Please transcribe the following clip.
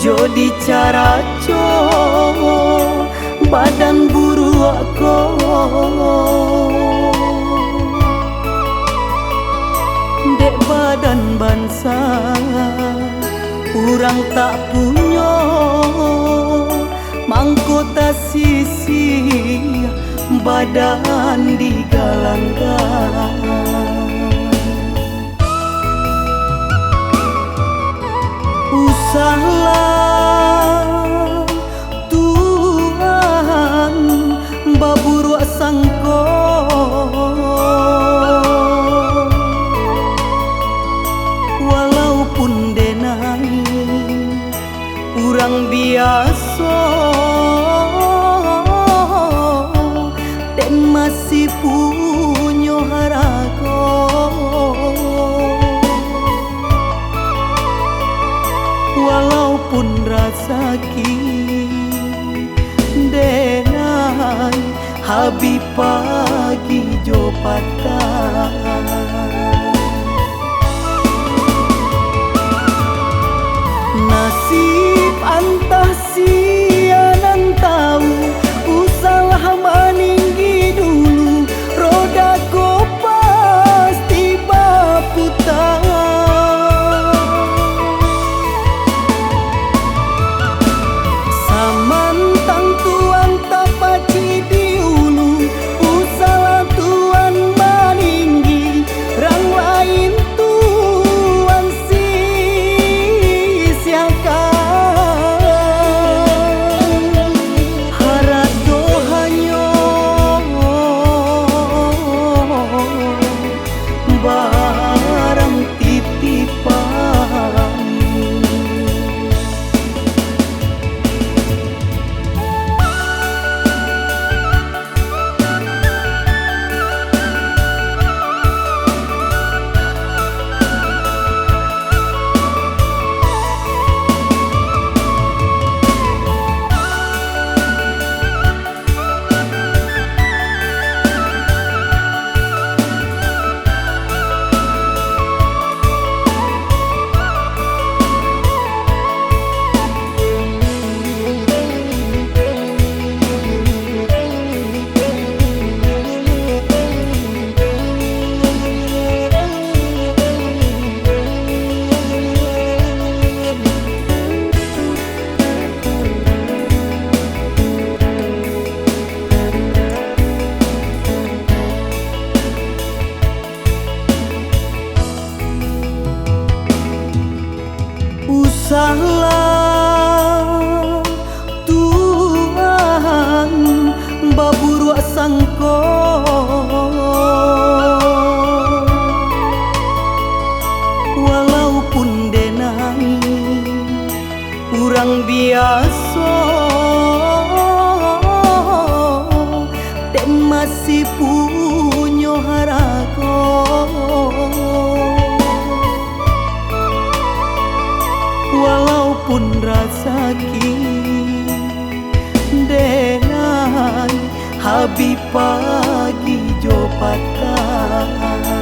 Jodi cara badan buru aku dek badan bangsa kurang tak punya mangkota sisi badan digalangkan. Usahlah Tuhan baburu sangko walaupun denai urang biasa dan masih punya harago. Walaupun rasa denai habis pagi jo patah. Nasib antah sianan tahu usalah meninggi dulu roda ko pasti berputar. Samantang tuan tak paci diulu usalah tuan meninggi rang lain tuan sisiakan. Harap dohanyo barang titipan. Usahlah Tuhan baburu sangko walaupun denai urang biasa dan masih punya harago. Walaupun rasa denai habis pagi jo patah.